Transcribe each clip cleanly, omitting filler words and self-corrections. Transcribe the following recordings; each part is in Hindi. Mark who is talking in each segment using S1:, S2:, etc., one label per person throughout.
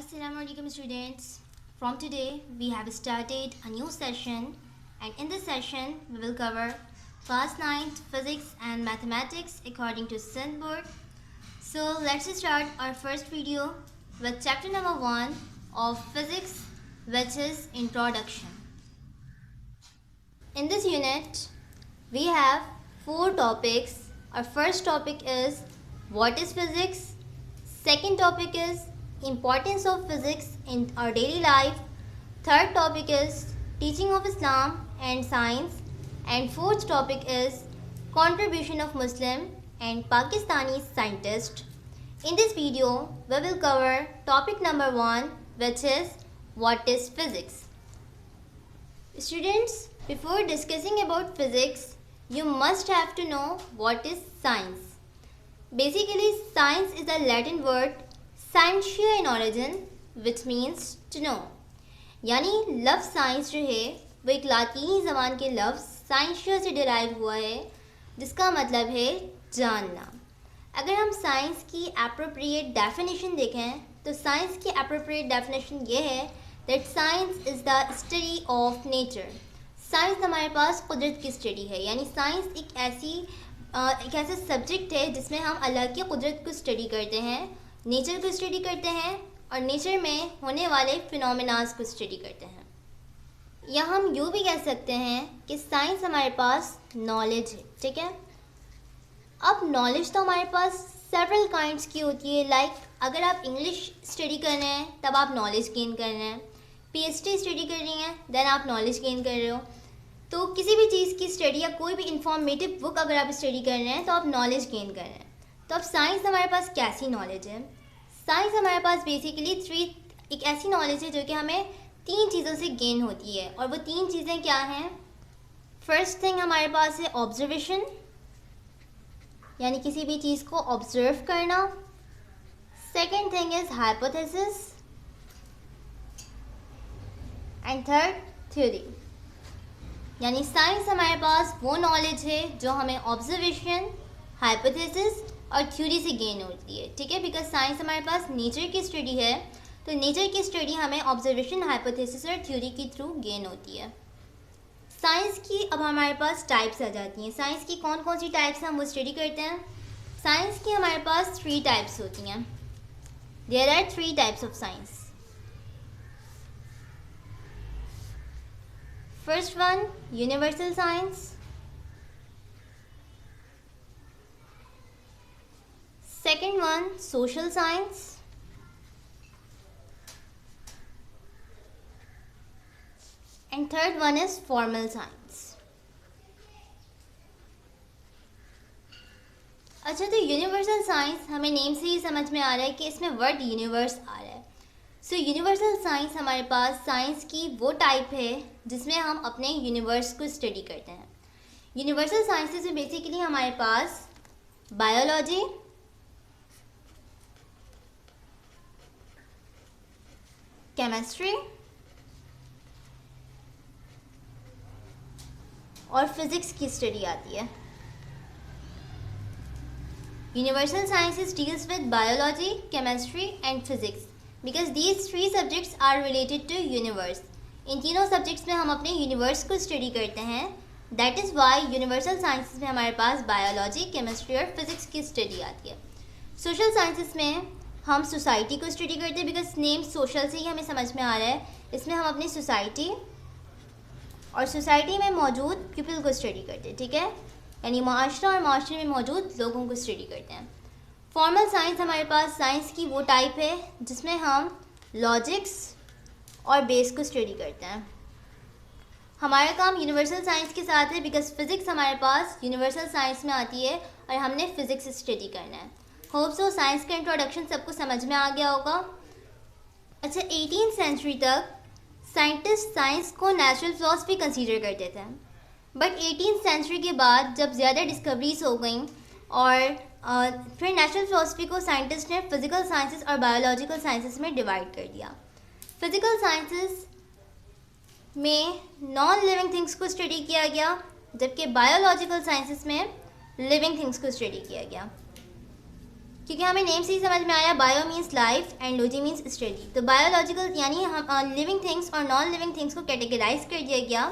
S1: Assalamualaikum students. From today we have started a new session, and in this session we will cover class 9th physics and mathematics according to Sindh board. So let's start our first video with chapter number 1 of physics, which is introduction. In this unit we have 4 topics. Our first topic is what is physics, second topic is importance of physics in our daily life, third topic is teaching of Islam and science, and fourth topic is contribution of Muslim and Pakistani scientists. In this video we will cover topic number 1, which is what is physics. Students, before discussing about physics you must have to know what is science. Basically science is a Latin word scientia in origin, which means to know. यानी लफ्ज़ साइंस जो है वो एक लातीनी ज़बान के लफ्ज़ साइंशिया से डिराइव हुआ है, जिसका मतलब है जानना. अगर हम साइंस की एप्रोप्रिएट डेफिनेशन देखें तो साइंस की एप्रोप्रिएट डेफिनेशन ये है that science is the study of nature. Science हमारे पास कुदरत की स्टडी है, यानी साइंस एक ऐसा सब्जेक्ट है जिसमें हम अल्लाह की कुदरत को स्टडी करते हैं, नेचर को स्टडी करते हैं और नेचर में होने वाले फिनोमेनास को स्टडी करते हैं. या हम यूँ भी कह सकते हैं कि साइंस हमारे पास नॉलेज है. ठीक है, अब नॉलेज तो हमारे पास सेवरल काइंड्स की होती है. लाइक अगर आप इंग्लिश स्टडी कर रहे हैं तब आप नॉलेज गेन कर रहे हैं, पीएचडी स्टडी कर रही हैं देन आप नॉलेज गेन कर रहे हो. तो किसी भी चीज़ की स्टडी या कोई भी इंफॉर्मेटिव बुक अगर आप स्टडी कर रहे हैं तो आप नॉलेज गेन कर रहे हैं. तो अब साइंस हमारे पास कैसी नॉलेज है? साइंस हमारे पास बेसिकली एक ऐसी नॉलेज है जो कि हमें 3 चीज़ों से गेन होती है, और वो 3 चीज़ें क्या हैं? फर्स्ट थिंग हमारे पास है ऑब्जर्वेशन, यानी किसी भी चीज़ को ऑब्जर्व करना. Second thing is hypothesis, and third theory. यानी साइंस हमारे पास वो नॉलेज है जो हमें ऑब्जर्वेशन, हाइपोथेसिस और थ्योरी से गेन होती है. ठीक है, बिकॉज साइंस हमारे पास नेचर की स्टडी है, तो नेचर की स्टडी हमें ऑब्जर्वेशन, हाइपोथेसिस और थ्योरी के थ्रू गेन होती है. साइंस की अब हमारे पास टाइप्स आ जाती हैं. साइंस की कौन कौन सी टाइप्स हम वो स्टडी करते हैं. साइंस की हमारे पास 3 टाइप्स होती हैं. There are 3 types of science. First one universal science, second one social science, and third one is formal science. अच्छा, तो यूनिवर्सल साइंस हमें नेम से ही समझ में आ रहा है कि इसमें वर्ड यूनिवर्स आ रहा है. सो यूनिवर्सल साइंस हमारे पास साइंस की वो टाइप है जिसमें हम अपने यूनिवर्स को स्टडी करते हैं. यूनिवर्सल साइंसेस में बेसिकली हमारे पास बायोलॉजी, केमिस्ट्री और फिजिक्स की स्टडी आती है. Universal sciences deals with biology, chemistry and physics because these 3 subjects are related to universe. इन तीनों सब्जेक्ट्स में हम अपने यूनिवर्स को स्टडी करते हैं. That is why universal sciences में हमारे पास बायोलॉजी, केमिस्ट्री और फिजिक्स की स्टडी आती है. सोशल साइंसेस में हम सोसाइटी को स्टडी करते हैं, बिकॉज नेम सोशल से ही हमें समझ में आ रहा है. इसमें हम अपनी सोसाइटी और सोसाइटी में मौजूद पीपल को स्टडी करते हैं. ठीक है, यानी माशरा और माशरे में मौजूद लोगों को स्टडी करते हैं. फॉर्मल साइंस हमारे पास साइंस की वो टाइप है जिसमें हम लॉजिक्स और बेस को स्टडी करते हैं. हमारा काम यूनिवर्सल साइंस के साथ है बिकॉज फिज़िक्स हमारे पास यूनिवर्सल साइंस में आती है और हमने फिज़िक्स स्टडी करना है. होप सो साइंस का इंट्रोडक्शन सबको समझ में आ गया होगा. अच्छा, 18th सेंचुरी तक साइंटिस्ट साइंस को नेचुरल फिलॉसफी कंसीडर करते थे, बट 18th सेंचुरी के बाद जब ज़्यादा डिस्कवरीज हो गई और फिर नेचुरल फिलॉसफी को साइंटिस्ट ने फिज़िकल साइंसेस और बायोलॉजिकल साइंसेस में डिवाइड कर दिया. फिज़िकल साइंसेस में नॉन लिविंग थिंग्स को स्टडी किया गया, जबकि बायोलॉजिकल साइंसेस में लिविंग थिंग्स को स्टडी किया गया. क्योंकि हमें नेम से ही समझ में आया bio means life and logy means study. तो बायोलॉजिकल यानी हम लिविंग थिंग्स और नॉन लिविंग थिंग्स को कैटेगराइज कर दिया गया।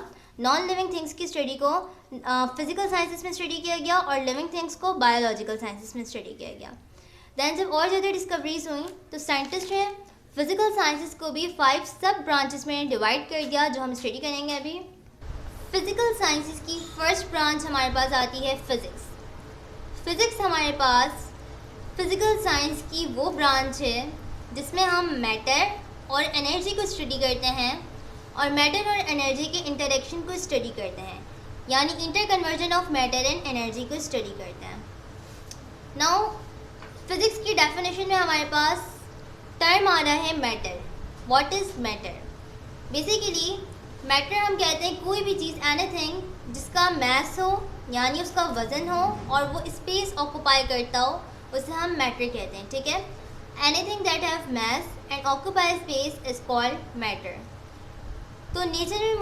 S1: नॉन लिविंग थिंग्स की स्टडी को फिजिकल साइंसेस में स्टडी किया गया और लिविंग थिंग्स को बायोलॉजिकल साइंसेस में स्टडी किया गया। दैन जब और ज़्यादा डिस्कवरीज हुई तो साइंटिस्ट ने फिजिकल साइंसेस को भी 5 सब ब्रांचेस में डिवाइड कर दिया, जो हम स्टडी करेंगे अभी। फिजिकल साइंसेस की फर्स्ट ब्रांच हमारे पास आती है फिज़िक्स। फिज़िक्स हमारे पास फिजिकल साइंस की वो ब्रांच है जिसमें हम मैटर और एनर्जी को स्टडी करते हैं और मैटर और एनर्जी के इंटरेक्शन को स्टडी करते हैं, यानी inter conversion of matter and energy को स्टडी करते हैं। नाउ फिज़िक्स की डेफिनेशन में हमारे पास टर्म आ रहा है matter. What is matter? Basically matter हम कहते हैं कोई भी चीज़, एनीथिंग जिसका मैस हो यानी उसका वज़न हो और वो स्पेस ऑक्यूपाई करता हो, उसे हम मैटर कहते हैं। ठीक है, anything that have mass and occupy space is called matter. तो नेचर में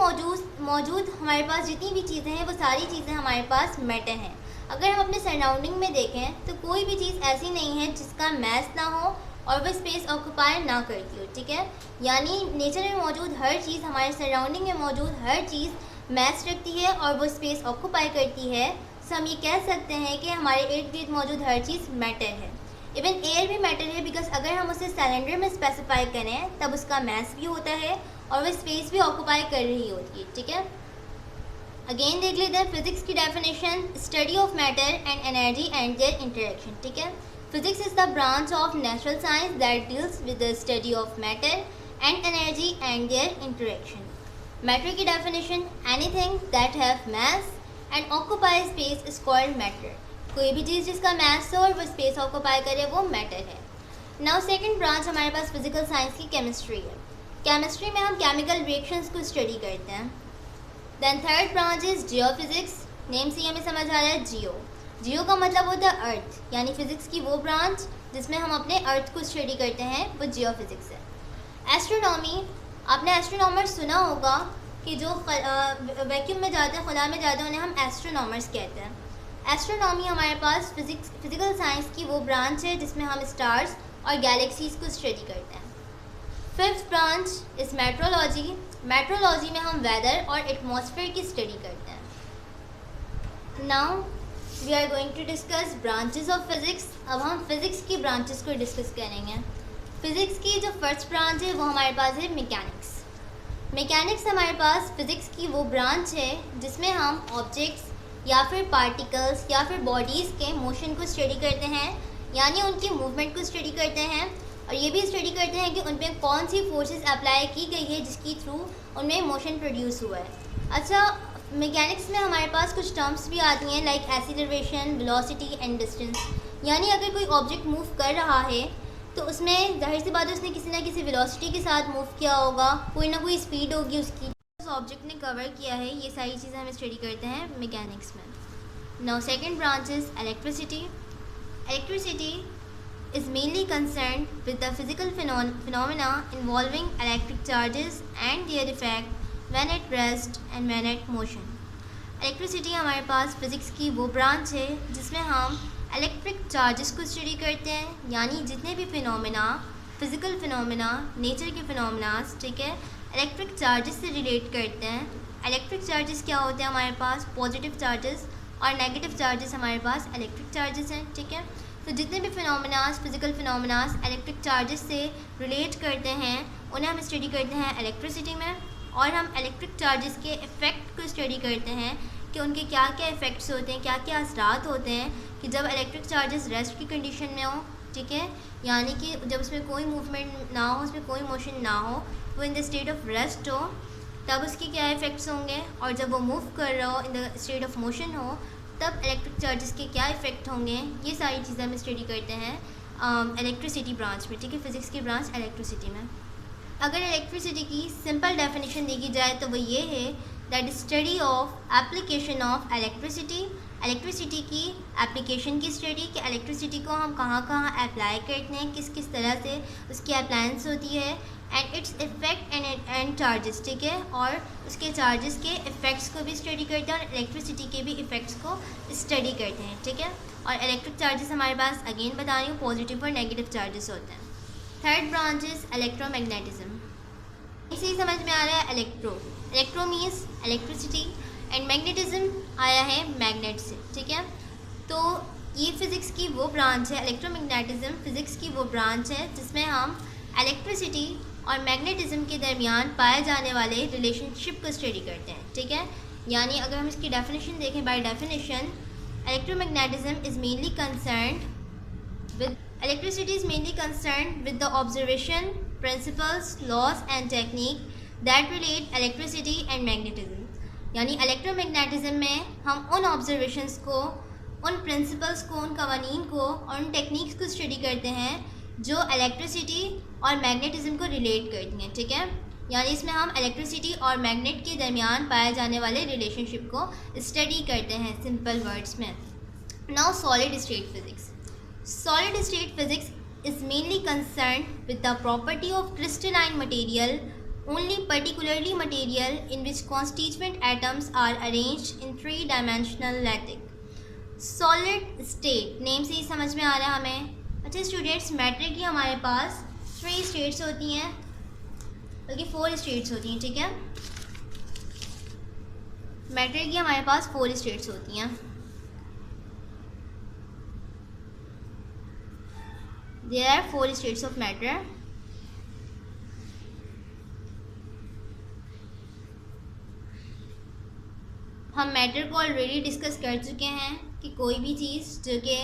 S1: मौजूद हमारे पास जितनी भी चीज़ें हैं वो सारी चीज़ें हमारे पास मैटर हैं। अगर हम अपने सराउंडिंग में देखें तो कोई भी चीज़ ऐसी नहीं है जिसका मैस ना हो और वह स्पेस ऑक्यूपाई ना करती हो। ठीक है, यानी नेचर में मौजूद हर चीज़, हमारे सराउंडिंग में मौजूद हर चीज़ मैस रखती है और वो स्पेस ऑक्यूपाई करती है। सो हम ये कह सकते हैं कि हमारे इर्द गिर्द मौजूद हर चीज़ मैटर है। इवन एयर भी मैटर है, बिकॉज अगर हम उसे सिलेंडर में स्पेसिफाई करें तब उसका मैस भी होता है और वह स्पेस भी ऑक्यूपाई कर रही होती है। ठीक है, अगेन देख लेते हैं फिजिक्स की definition, study of matter and energy and their interaction. ठीक है, physics is the branch of natural science that deals with the study of matter and energy and their interaction. Matter की definition, anything that have mass and occupy space is called matter. कोई भी चीज़ जिसका मैस हो और वो स्पेस ऑक्यूपाई करे वो मैटर है। नाउ सेकंड ब्रांच हमारे पास फिजिकल साइंस की केमिस्ट्री है। केमिस्ट्री में हम केमिकल रिएक्शंस को स्टडी करते हैं। Then third branch is geophysics. Name से हमें समझ आ रहा है जियो। जियो का मतलब होता है अर्थ, यानी फिजिक्स की वो ब्रांच जिसमें हम अपने अर्थ को स्टडी करते हैं, वो जियोफिजिक्स है। एस्ट्रोनॉमी, आपने एस्ट्रोनॉमर सुना होगा कि जो वैक्यूम में जाते हैं, खुला में जाते हैं, उन्हें हम एस्ट्रोनॉमर्स कहते हैं। एस्ट्रोनॉमी हमारे पास फिजिकल साइंस की वो ब्रांच है जिसमें हम स्टार्स और गैलेक्सीज को स्टडी करते हैं। Fifth branch is metrology. Metrology में हम वेदर और एटमॉस्फेयर की स्टडी करते हैं। Now we are going to discuss branches of physics. अब हम फिज़िक्स की ब्रांचेस को डिस्कस करेंगे। फिज़िक्स की जो फर्स्ट ब्रांच है वो हमारे पास है मैकेनिक्स। मैकेनिक्स हमारे पास फिज़िक्स की वो ब्रांच है जिसमें हम ऑब्जेक्ट्स या फिर पार्टिकल्स या फिर बॉडीज़ के मोशन को स्टडी करते हैं, यानी उनकी मूवमेंट को स्टडी करते हैं और ये भी स्टडी करते हैं कि उन पर कौन सी फोर्सेस अप्लाई की गई है जिसकी थ्रू उनमें मोशन प्रोड्यूस हुआ है। अच्छा, मैकेनिक्स में हमारे पास कुछ टर्म्स भी आती हैं like acceleration, velocity and distance. यानी अगर कोई ऑब्जेक्ट मूव कर रहा है तो उसमें जाहिर सी बात है उसने किसी ना किसी वेलोसिटी के साथ मूव किया होगा, कोई ना कोई स्पीड होगी उसकी, उस ऑब्जेक्ट ने कवर किया है। ये सारी चीज़ें हम स्टडी करते हैं मैकेनिक्स में। Now second branch is electricity. Electricity is mainly concerned with the physical phenomena involving electric charges and their effect when at rest and when at motion. Electricity हमारे पास फिज़िक्स की वो ब्रांच है जिसमें हम इलेक्ट्रिक चार्जेस को स्टडी करते हैं, यानी जितने भी फिनोमेना, फिज़िकल फिनोमेना, नेचर के फिनोमेनास, ठीक है, इलेक्ट्रिक चार्जेस से रिलेट करते हैं। इलेक्ट्रिक चार्जेस क्या होते हैं हमारे पास? पॉजिटिव चार्जेस और नेगेटिव चार्जेस हमारे पास इलेक्ट्रिक चार्जेस हैं। ठीक है, तो जितने भी फिनोमेनास, फिजिकल फिनोमेनास इलेक्ट्रिक चार्जेस से रिलेट करते हैं उन्हें हम स्टडी करते हैं इलेक्ट्रिसिटी में। और हम इलेक्ट्रिक चार्जेस के इफ़ेक्ट को स्टडी करते हैं कि उनके क्या क्या इफ़ेक्ट्स होते हैं, क्या क्या असरात होते हैं कि जब इलेक्ट्रिक चार्जेस रेस्ट की कंडीशन में हो, ठीक है, यानी कि जब उसमें कोई मूवमेंट ना हो, उसमें कोई मोशन ना हो, वो in the state of rest हो, तब उसके क्या इफ़ेक्ट्स होंगे, और जब वो मूव कर रहा हो, in the state of motion हो, तब इलेक्ट्रिक चार्जेस के क्या इफ़ेक्ट होंगे। ये सारी चीज़ें हम स्टडी करते हैं इलेक्ट्रिसिटी ब्रांच में। ठीक है, फिज़िक्स की ब्रांच इलेक्ट्रिसिटी में। अगर इलेक्ट्रिसिटी की सिंपल डेफिनेशन देखी जाए तो वो ये है that study of application of electricity. Electricity की एप्लीकेशन की स्टडी कि इलेक्ट्रिसिटी को हम कहाँ कहाँ अप्लाई करते हैं, किस किस तरह से उसकी अप्लायंस होती है, and its effect and charges, ठीक है, और उसके चार्जेस के इफ़ेक्ट्स को भी स्टडी करते हैं और इलेक्ट्रिसिटी के भी इफ़ेक्ट्स को स्टडी करते हैं, ठीक है। और इलेक्ट्रिक चार्जेस हमारे पास अगेन बता रही हूँ पॉजिटिव और नेगेटिव चार्जेस होते हैं। Third branch is electromagnetism. इसे ही समझ में आ रहा है electro means electricity and magnetism आया है मैग्नेट से, ठीक है। तो ये फिज़िक्स की वो ब्रांच है, इलेक्ट्रोमैग्नेटिज्म फिज़िक्स की वो ब्रांच है जिसमें हम इलेक्ट्रिसिटी और मैग्नेटिज्म के दरमियान पाए जाने वाले रिलेशनशिप को स्टडी करते हैं, ठीक है। यानी अगर हम इसकी डेफिनेशन देखें, by definition electromagnetism is mainly concerned with electricity is mainly concerned with the observation, principles, laws and technique that relate electricity and magnetism। यानी electromagnetism में हम उन observations को, उन principles को, उन कवानीन को और उन techniques को स्टडी करते हैं जो electricity और magnetism को relate करती हैं, ठीक है। यानी इसमें हम इलेक्ट्रिसिटी और मैग्नेट के दरमियान पाए जाने वाले रिलेशनशिप को स्टडी करते हैं सिंपल वर्ड्स में। Now solid state physics. Solid state physics is mainly concern with the property of crystalline material, only particularly material in which constituent atoms are arranged in 3 dimensional lattice. Solid state name से ही समझ में आ रहा है हमें। अच्छा स्टूडेंट्स, मैटर की हमारे पास 3 स्टेट्स होती हैं, बल्कि 4 स्टेट्स होती हैं, ठीक है। मैटर की हमारे पास 4 स्टेट्स होती हैं। There are 4 states of matter. हम मैटर को ऑलरेडी डिस्कस कर चुके हैं कि कोई भी चीज़ जो कि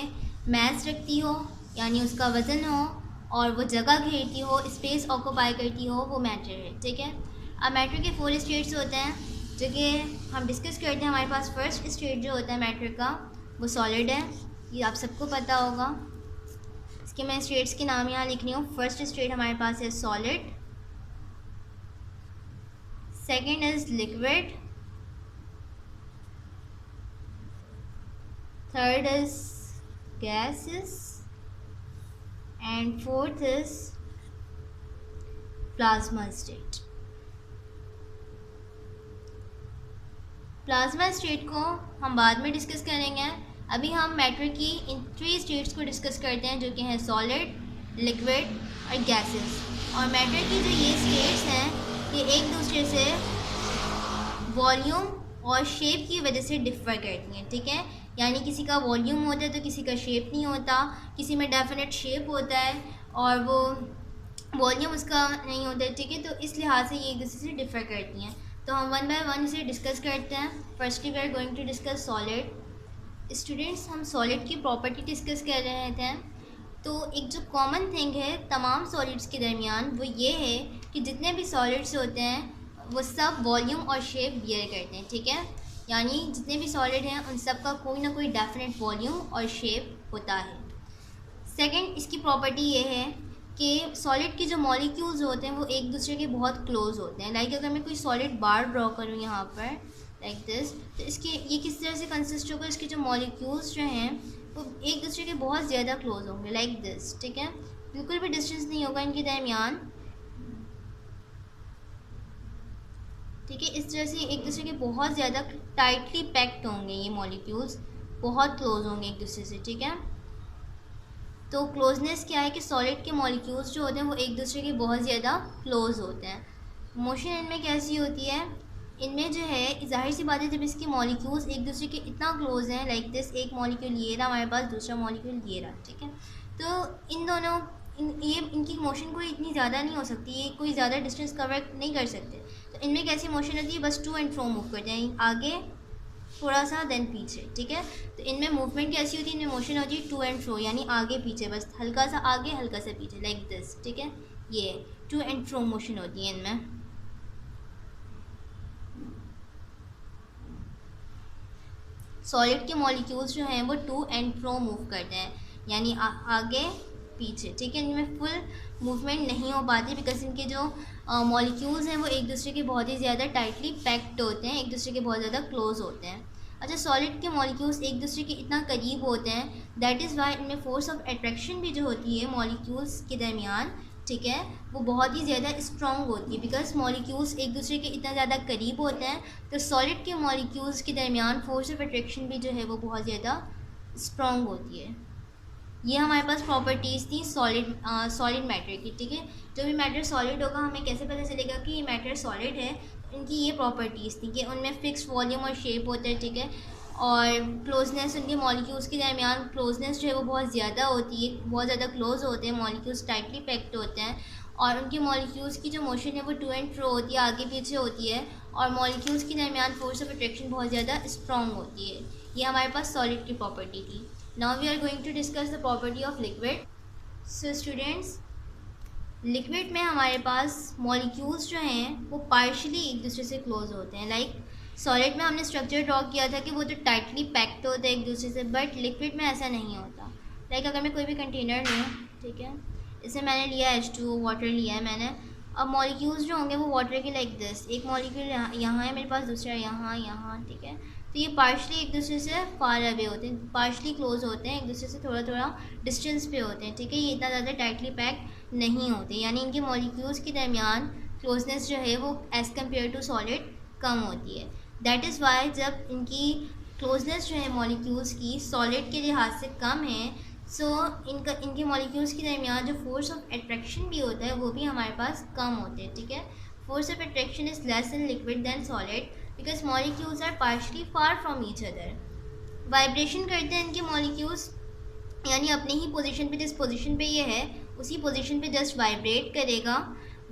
S1: मास रखती हो, यानी उसका वज़न हो और वो जगह घेरती हो, स्पेस ऑक्यूपाई करती हो, वो मैटर है, ठीक है। अब मैटर के 4 स्टेट्स होते हैं जो कि हम डिस्कस करते हैं। हमारे पास फर्स्ट स्टेट जो होता है मैटर का वो सॉलिड है, ये आप सबको पता होगा। इसके मैं स्टेट्स के नाम यहाँ लिख रही हूँ। फर्स्ट स्टेट हमारे पास है solid, second is liquid, third is gases and fourth is plasma state। Plasma state को हम बाद में डिस्कस करेंगे। अभी हम मैटर की इन 3 स्टेट्स को डिस्कस करते हैं जो कि हैं सॉलिड, लिक्विड और गैसेस। और मैटर की जो ये स्टेट्स हैं ये एक दूसरे से वॉल्यूम और शेप की वजह से डिफ़र करती हैं, ठीक है। यानी किसी का वॉल्यूम होता है तो किसी का शेप नहीं होता, किसी में डेफिनेट शेप होता है और वो वॉल्यूम उसका नहीं होता है, ठीक है। तो इस लिहाज से ये एक दूसरे से डिफ़र करती हैं। तो हम 1 बाय 1 इसे डिस्कस करते हैं। Firstly we are going to discuss solid. Students, हम सॉलिड की प्रॉपर्टी डिस्कस कर रहे थे। तो एक जो कॉमन थिंग है तमाम सॉलिड्स के दरमियान वो ये है कि जितने भी सॉलिड्स होते हैं वो सब वॉल्यूम और शेप बियर करते हैं, ठीक है। यानी जितने भी सॉलिड हैं उन सब का कोई ना कोई डेफिनेट वॉल्यूम और शेप होता है। सेकंड, इसकी प्रॉपर्टी ये है कि सॉलिड के जो मॉलिक्यूल्स होते हैं वो एक दूसरे के बहुत क्लोज होते हैं। लाइक अगर मैं कोई सॉलिड बार ड्रॉ करूँ यहाँ पर लाइक दिस, तो इसके ये किस तरह से कंसिस्ट होगा, इसके जो मॉलिक्यूल्स जो हैं वो एक दूसरे के बहुत ज़्यादा क्लोज होंगे लाइक दिस, ठीक है। बिल्कुल भी डिस्टेंस नहीं होगा इनके दरमियान, ठीक है। इस तरह से एक दूसरे के बहुत ज़्यादा टाइटली पैक्ड होंगे, ये मॉलिक्यूल्स बहुत क्लोज होंगे एक दूसरे से, ठीक है। तो क्लोजनेस क्या है कि सॉलिड के मॉलिक्यूल्स जो होते हैं वो एक दूसरे के बहुत ज़्यादा क्लोज होते हैं। मोशन इनमें कैसी होती है, इनमें जो है ज़ाहिर सी बात है जब इसके मॉलिक्यूल्स एक दूसरे के इतना क्लोज हैं लाइक दिस, एक मॉलिक्यूल ये रहा हमारे पास, दूसरा मॉलिक्यूल ये रहा, ठीक है। तो इन दोनों इनकी मोशन कोई इतनी ज़्यादा नहीं हो सकती, ये कोई ज़्यादा डिस्टेंस कवर नहीं कर सकते। तो इनमें कैसी मोशन होती है, बस टू एंड फ्रो मूव करते हैं, आगे थोड़ा सा देन पीछे, ठीक है। तो इनमें मूवमेंट कैसी होती है, इनमें मोशन होती है टू एंड फ्रो, यानी आगे पीछे, बस हल्का सा आगे हल्का सा पीछे लाइक दिस, ठीक है। ये टू एंड फ्रो मोशन होती है इनमें। सॉलिड के मॉलिक्यूल्स जो हैं वो टू एंड फ्रो मूव करते हैं, यानी आगे पीछे, ठीक है। इनमें फुल मूवमेंट नहीं हो पाती बिकॉज इनके जो मॉलिक्यूल्स हैं वो एक दूसरे के बहुत ही ज़्यादा टाइटली पैक्ड होते हैं, एक दूसरे के बहुत ज़्यादा क्लोज होते हैं। अच्छा, सॉलिड के मॉलिक्यूल्स एक दूसरे के इतना करीब होते हैं दैट इज़ वाई इनमें फोर्स ऑफ अट्रैक्शन भी जो होती है मॉलिक्यूल्स के दरमियान, ठीक है, वो बहुत ही ज़्यादा स्ट्रॉन्ग होती है, बिकॉज मॉलिक्यूल्स एक दूसरे के इतना ज़्यादा करीब होते हैं, तो सॉलिड के मॉलिक्यूल्स के दरमियान फोर्स ऑफ अट्रैक्शन भी जो है वो बहुत ज़्यादा स्ट्रॉन्ग होती है। ये हमारे पास प्रॉपर्टीज़ थी सॉलिड मैटर की, ठीक है। जो भी मैटर सॉलिड होगा, हमें कैसे पता चलेगा कि ये मैटर सॉलिड है, इनकी ये प्रॉपर्टीज़ थी कि उनमें फिक्स वॉल्यूम और शेप होता है, ठीक है, और क्लोजनेस, उनके मॉलिक्यूल्स के दरमियान क्लोजनेस जो है वो बहुत ज़्यादा होती है, बहुत ज़्यादा क्लोज होते हैं, मॉलिक्यूल्स टाइटली पैक्ड होते हैं, और उनके मॉलिक्यूल्स की जो मोशन है वो टू एंड फ्रो होती है, आगे पीछे होती है, और मॉलिक्यूल्स के दरमियान फोर्स ऑफ अट्रैक्शन बहुत ज़्यादा स्ट्रॉन्ग होती है। ये हमारे पास सॉलिड की प्रॉपर्टी थी। Now we are going to discuss the property of liquid. So students, liquid में हमारे पास मॉलिक्यूल्स जो हैं वो पार्शली एक दूसरे से क्लोज होते हैं। लाइक सॉलिड में हमने स्ट्रक्चर ड्रॉ किया था कि वो तो टाइटली पैक्ड होते हैं एक दूसरे से, बट लिक्विड में ऐसा नहीं होता। लाइक अगर मैं कोई भी कंटेनर लूँ, ठीक है, इसे मैंने लिया H2O, वाटर लिया है मैंने, अब मॉलिक्यूल्स जो होंगे वो वाटर के लाइक दिस, एक मॉलिक्यूल यहाँ है मेरे पास, दूसरा यहाँ, ठीक है, तो ये पार्शली एक दूसरे से फार अवे होते हैं, पार्शली क्लोज होते हैं, एक दूसरे से थोड़ा थोड़ा डिस्टेंस पे होते हैं, ठीक है, ये इतना ज़्यादा टाइटली पैक नहीं होते, यानी इनके मॉलिक्यूल्स के दरमियान क्लोजनेस जो है वो एज़ कम्पेयर टू सॉलिड कम होती है। दैट इज़ वाई जब इनकी क्लोजनेस जो है मॉलिक्यूल्स की सॉलिड के लिहाज से कम है, सो इनके मॉलिक्यूल्स के दरमियान जो फोर्स ऑफ अट्रैक्शन भी होता है वो भी हमारे पास कम होते हैं, ठीक है। Force of attraction is less in liquid than solid because molecules are partially far from each other. Vibration करते हैं इनके मॉलिक्यूल्स, यानी अपनी ही पोजीशन पे, जिस पोजीशन पे ये है उसी पोजीशन पे जस्ट वाइब्रेट करेगा,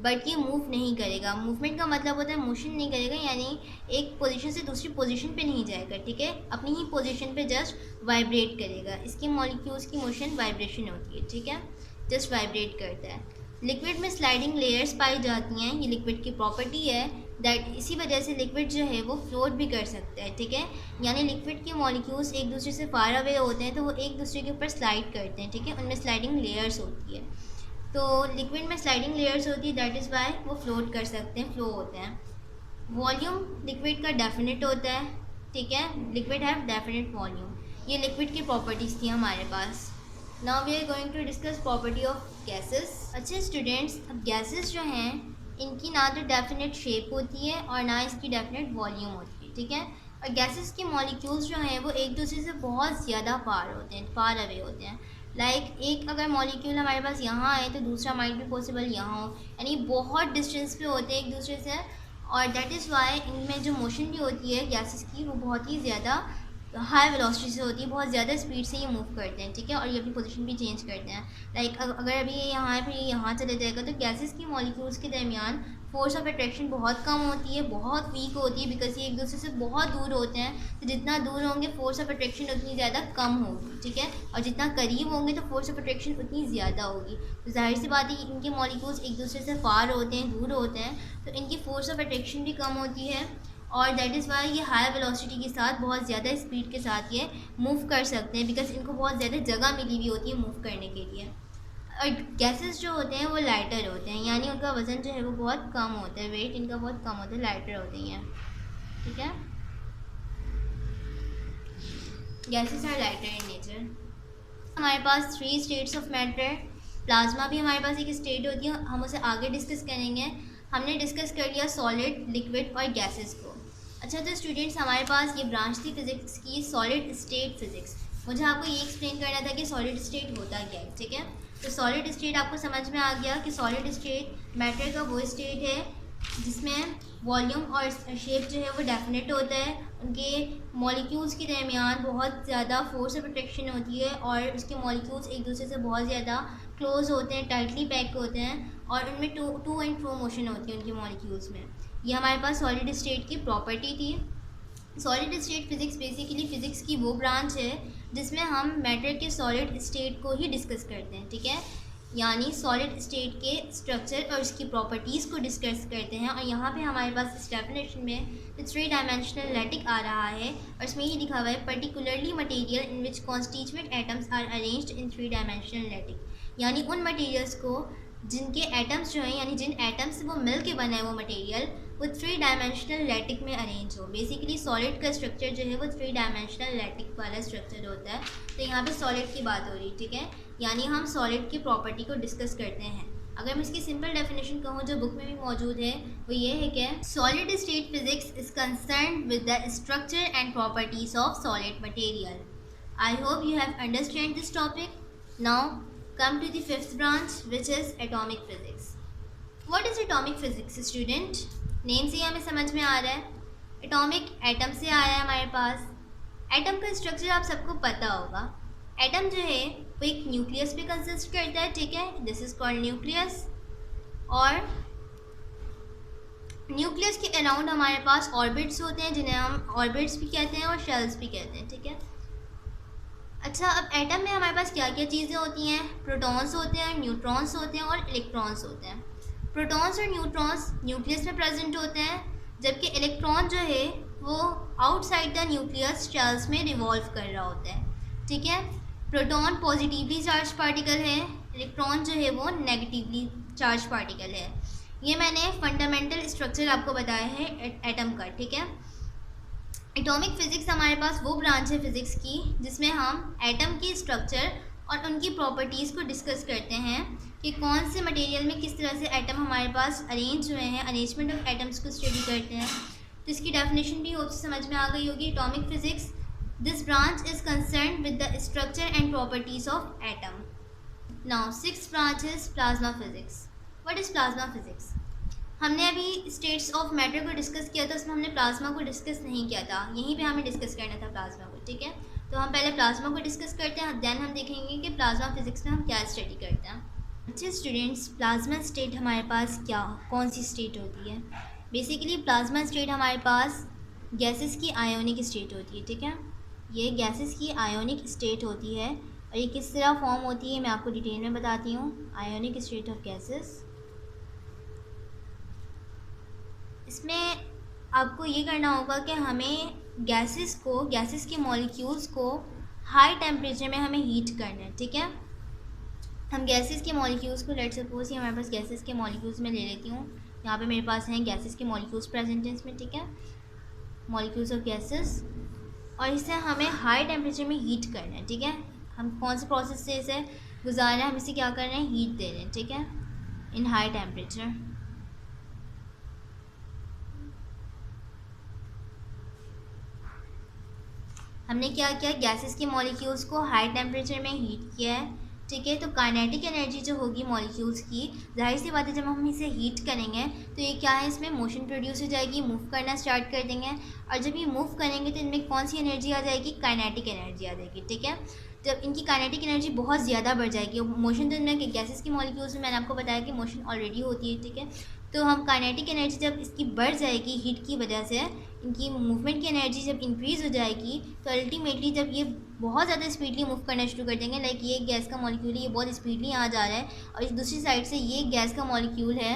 S1: बट ये मूव नहीं करेगा। मूवमेंट का मतलब होता है मोशन नहीं करेगा, यानी एक पोजीशन से दूसरी पोजीशन पे नहीं जाएगा, ठीक है, अपनी ही पोजीशन पे जस्ट वाइब्रेट करेगा। इसके मॉलिक्यूल्स की मोशन वाइब्रेशन होती है, ठीक है, जस्ट वाइब्रेट करता है। लिक्विड में स्लाइडिंग लेयर्स पाई जाती हैं, ये लिक्विड की प्रॉपर्टी है, दैट इसी वजह से लिक्विड जो है वो फ्लोट भी कर सकता है, ठीक है, यानी लिक्विड के मॉलिक्यूल्स एक दूसरे से फार अवे होते हैं तो वो एक दूसरे के ऊपर स्लाइड करते हैं, ठीक है, उनमें स्लाइडिंग लेयर्स होती है, तो लिक्विड में स्लाइडिंग लेयर्स होती है, दैट इज़ वाई वो फ्लोट कर सकते हैं, फ्लो होते हैं। वॉल्यूम लिक्विड का डेफिनेट होता है, ठीक है, लिक्विड हैव डेफिनेट वॉल्यूम। ये लिक्विड की प्रॉपर्टीज़ थी हमारे पास। Now we are going to discuss property of gases. अच्छे स्टूडेंट्स, अब गैसेस जो हैं इनकी ना तो डेफिनेट शेप होती है और ना इसकी डेफिनेट वॉल्यूम होती है, ठीक है, और गैसेस के मॉलिक्यूल्स जो हैं वो एक दूसरे से बहुत ज़्यादा फार होते हैं, फार अवे होते हैं। लाइक एक अगर मॉलिक्यूल हमारे पास यहाँ है तो दूसरा माइट भी पॉसिबल यहाँ हो, यानी बहुत डिस्टेंस पे होते हैं एक दूसरे से, और दैट इज़ वाई इनमें जो मोशन भी होती है गैसेस की वो बहुत ही ज़्यादा हाई वेलोसिटी से होती है, बहुत ज़्यादा स्पीड से ये मूव करते हैं, ठीक है, और ये अपनी पोजीशन भी चेंज करते हैं। लाइक अगर अभी ये यहाँ है फिर ये यहाँ चले जाएगा, तो गैसेस की मॉलिक्यूल्स के दरमियान फोर्स ऑफ अट्रैक्शन बहुत कम होती है, बहुत वीक होती है, बिकॉज ये एक दूसरे से बहुत दूर होते हैं, तो जितना दूर होंगे फोर्स ऑफ अट्रैक्शन उतनी ज़्यादा कम होगी, ठीक है, और जितना करीब होंगे तो फोर्स ऑफ अट्रैक्शन उतनी ज़्यादा होगी। तो जाहिर सी बात है इनके मॉलिक्यूल्स एक दूसरे से फार होते हैं, दूर होते हैं, तो इनकी फोर्स ऑफ अट्रैक्शन भी कम होती है, और दैट इज़ वाई ये हाई वेलोसिटी के साथ बहुत ज़्यादा स्पीड के साथ ये मूव कर सकते हैं, बिकॉज इनको बहुत ज़्यादा जगह मिली हुई होती है मूव करने के लिए। और गैसेस जो होते हैं वो लाइटर होते हैं, यानी उनका वज़न जो है वो बहुत कम होता है, वेट इनका बहुत कम होता है, लाइटर होते हैं, ठीक है, gases are lighter in nature. हमारे पास 3 स्टेट्स ऑफ मैटर, प्लाज्मा भी हमारे पास एक स्टेट होती है, हम उसे आगे डिस्कस करेंगे। हमने डिस्कस कर लिया सॉलिड, लिक्विड और गैसेस को। अच्छा, तो स्टूडेंट्स हमारे पास ये ब्रांच थी फिजिक्स की सॉलिड स्टेट फिजिक्स। मुझे आपको ये एक्सप्लेन करना था कि सॉलिड स्टेट होता क्या है, ठीक है, तो सॉलिड स्टेट आपको समझ में आ गया कि सॉलिड स्टेट मैटर का वो स्टेट है जिसमें वॉल्यूम और शेप जो है वो डेफिनेट होता है, उनके मॉलिक्यूल्स के दरमियान बहुत ज़्यादा फोर्स ऑफ अट्रैक्शन होती है, और उसके मॉलिक्यूल्स एक दूसरे से बहुत ज़्यादा क्लोज होते हैं, टाइटली पैक होते हैं, और उनमें टू एंड फ्रो मोशन होती है उनके मॉलिक्यूल्स में। ये हमारे पास सॉलिड स्टेट की प्रॉपर्टी थी। Solid state physics basically physics की वो ब्रांच है जिसमें हम मैटर के सॉलिड स्टेट को ही डिस्कस करते हैं, ठीक है, यानी सॉलिड स्टेट के स्ट्रक्चर और उसकी प्रॉपर्टीज़ को डिस्कस करते हैं। और यहाँ पे हमारे पास इस डेफिनेशन में 3 डायमेंशनल लैटिक आ रहा है, और इसमें ये लिखा हुआ है particularly material in which constituent atoms are arranged in 3 dimensional lattice, यानी उन मटेरियल्स को जिनके एटम्स जो हैं, यानी जिन एटम्स से वो मिल के बना है वो मटेरियल, वो 3 डायमेंशनल लैटिक में अरेंज हो। बेसिकली सॉलिड का स्ट्रक्चर जो है वो 3 डायमेंशनल लैटिक वाला स्ट्रक्चर होता है। तो यहाँ पे सॉलिड की बात हो रही है, ठीक है, यानी हम सॉलिड की प्रॉपर्टी को डिस्कस करते हैं। अगर मैं इसकी सिंपल डेफिनेशन कहूँ जो बुक में भी मौजूद है वो ये है कि solid state physics is concern with the structure and properties of solid material. I hope you have understand this topic. Now come to the fifth branch which is atomic physics. What is atomic physics student? Name से ही हमें समझ में आ रहा है, एटॉमिक एटम से आया है हमारे पास. एटम का स्ट्रक्चर आप सबको पता होगा. एटम जो है वो एक न्यूक्लियस पे कंसिस्ट करता है, ठीक है, दिस इज कॉल्ड न्यूक्लियस. और न्यूक्लियस के अराउंड हमारे पास ऑर्बिट्स होते हैं जिन्हें हम ऑर्बिट्स भी कहते हैं और शेल्स भी कहते हैं, ठीक है. अच्छा, अब एटम में हमारे पास क्या क्या चीज़ें होती हैं? प्रोटॉन्स होते हैं, न्यूट्रॉन्स होते हैं और इलेक्ट्रॉन्स होते हैं. प्रोटॉन्स और न्यूट्रॉन्स न्यूक्लियस में प्रेजेंट होते हैं, जबकि इलेक्ट्रॉन जो है वो आउटसाइड द न्यूक्लियस शेल्स में रिवॉल्व कर रहा होता है, ठीक है. प्रोटॉन पॉजिटिवली चार्ज पार्टिकल है, इलेक्ट्रॉन जो है वो नेगेटिवली चार्ज पार्टिकल है. ये मैंने फंडामेंटल स्ट्रक्चर आपको बताया है एटम का, ठीक है. एटॉमिक फिजिक्स हमारे पास वो ब्रांच है फिजिक्स की जिसमें हम एटम की स्ट्रक्चर और उनकी प्रॉपर्टीज़ को डिस्कस करते हैं कि कौन से मटेरियल में किस तरह से एटम हमारे पास अरेंज हुए हैं, अरेंजमेंट ऑफ एटम्स को स्टडी करते हैं. तो इसकी डेफिनेशन भी होप समझ में आ गई होगी. Atomic physics, this branch is concern with the structure and properties of atom. Now sixth branch is plasma physics. What is plasma physics? हमने अभी स्टेट्स ऑफ मैटर को डिस्कस किया था, उसमें हमने प्लाज्मा को डिस्कस नहीं किया था. यहीं पे हमें डिस्कस करना था प्लाज्मा को, ठीक है. तो हम पहले प्लाज्मा को डिस्कस करते हैं, देन हम देखेंगे कि प्लाज्मा फिजिक्स में हम क्या स्टडी करते हैं. अच्छे स्टूडेंट्स, प्लाज्मा स्टेट हमारे पास कौन सी स्टेट होती है? बेसिकली प्लाज्मा स्टेट हमारे पास गैसेस की आयोनिक स्टेट होती है, ठीक है. ये गैसेस की आयोनिक स्टेट होती है और ये किस तरह फॉर्म होती है मैं आपको डिटेल में बताती हूँ. आयोनिक स्टेट ऑफ गैसेस, इसमें आपको ये करना होगा कि हमें गैसेस के मॉलिक्यूल्स को हाई टेम्परेचर में हमें हीट करना है, ठीक है. हम गैसेस के मॉलिक्यूल्स को, लेट सपोज हमारे पास गैसेस के मॉलिक्यूल्स में ले लेती हूँ. यहाँ पे मेरे पास हैं गैसेस के मॉलिक्यूल्स प्रेजेंट हैं इसमें, ठीक है, मॉलिक्यूल्स ऑफ गैसेस. और इसे हमें हाई टेम्परेचर में हीट करना है, ठीक है. हम कौन से प्रोसेस से इसे गुजार रहे हैं? हम इसे क्या कर रहे हैं? हीट दे रहे हैं, ठीक है, इन हाई टेम्परेचर. हमने क्या किया? गैसेस के मॉलिक्यूल्स को हाई टेम्परेचर में हीट किया है, ठीक है. तो काइनेटिक एनर्जी जो होगी मॉलिक्यूल्स की, जाहिर सी बात है जब हम इसे हीट करेंगे तो ये क्या है, इसमें मोशन प्रोड्यूस हो जाएगी, मूव करना स्टार्ट कर देंगे. और जब ये मूव करेंगे तो इनमें कौन सी एनर्जी आ जाएगी? काइनेटिक एनर्जी आ जाएगी, ठीक है. जब इनकी काइनेटिक एनर्जी बहुत ज़्यादा बढ़ जाएगी, मोशन तो इनमें गैसेस की मॉलिक्यूल्स में मैंने आपको बताया कि मोशन ऑलरेडी होती है, ठीक है. तो हम काइनेटिक एनर्जी जब इसकी बढ़ जाएगी हीट की वजह से, इनकी मूवमेंट की एनर्जी जब इंक्रीज़ हो जाएगी तो अल्टीमेटली जब ये बहुत ज़्यादा स्पीडली मूव करना शुरू कर देंगे, लाइक ये गैस का मॉलिक्यूल है, ये बहुत स्पीडली यहाँ जा रहा है और इस दूसरी साइड से ये गैस का मॉलिक्यूल है,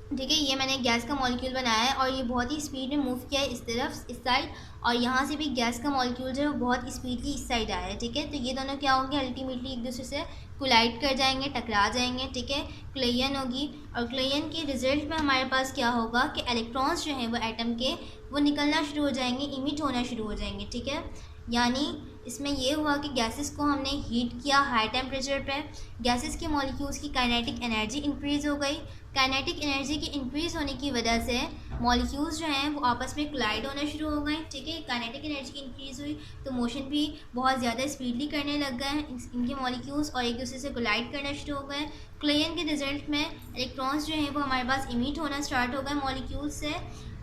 S1: ठीक है. ये मैंने गैस का मॉलिक्यूल बनाया है और ये बहुत ही स्पीड में मूव किया है इस तरफ, इस साइड, और यहाँ से भी गैस का मॉलिक्यूल जो है वो बहुत स्पीडली इस साइड आया है, ठीक है. तो ये दोनों क्या होंगे? अल्टीमेटली एक दूसरे से कोलाइड कर जाएंगे, टकरा जाएंगे, ठीक है. क्लेयन होगी और क्लेयन के रिजल्ट में हमारे पास क्या होगा कि इलेक्ट्रॉन्स जो हैं वो एटम के वो निकलना शुरू हो जाएंगे, इमिट होना शुरू हो जाएंगे, ठीक है. यानी इसमें ये हुआ कि गैसेस को हमने हीट किया हाई टेम्परेचर पे, गैसेस के मॉलिक्यूल्स की काइनेटिक एनर्जी इंक्रीज़ हो गई. काइनेटिक एनर्जी के इंक्रीज़ होने की वजह से मॉलिक्यूल्स जो हैं वो आपस में कोलाइड होना शुरू हो गए, ठीक है. काइनेटिक एनर्जी की इंक्रीज़ हुई तो मोशन भी बहुत ज़्यादा स्पीडली करने लग गए हैं इनके मॉलिक्यूल्स और एक दूसरे से कोलाइड करना शुरू हो गए. क्लेयन के रिजल्ट में इलेक्ट्रॉन्स जो हैं वो हमारे पास इमिट होना स्टार्ट हो गए मॉलिक्यूल्स से,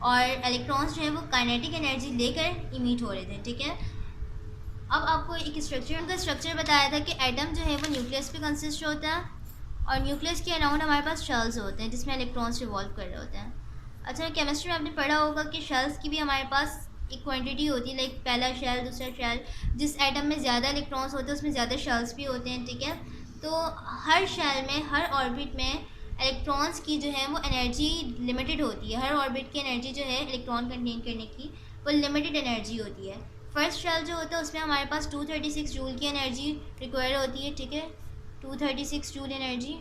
S1: और इलेक्ट्रॉन्स जो हैं वो काइनेटिक एनर्जी लेकर इमिट हो रहे थे, ठीक है. अब आपको एक स्ट्रक्चर बताया था कि एटम जो है वो न्यूक्लियस पे कंसिस्ट होता है और न्यूक्लियस के अराउंड हमारे पास शेल्स होते हैं जिसमें इलेक्ट्रॉन्स रिवॉल्व कर रहे होते हैं. अच्छा, केमिस्ट्री में आपने पढ़ा होगा कि शेल्स की भी हमारे पास एक क्वांटिटी होती है, लाइक पहला शेल, दूसरा शेल. जिस एटम में ज़्यादा इलेक्ट्रॉन्स होते हैं उसमें ज़्यादा शेल्स भी होते हैं, ठीक है. तो हर शेल में, हर ऑर्बिट में इलेक्ट्रॉन्स की जो है वो एनर्जी लिमिटेड होती है. हर ऑर्बिट की एनर्जी जो है इलेक्ट्रॉन कंटेन करने की वो लिमिटेड एनर्जी होती है. फर्स्ट शेल जो होता है उसमें हमारे पास 236 जूल की एनर्जी रिक्वायर होती है, ठीक है, 236 जूल एनर्जी.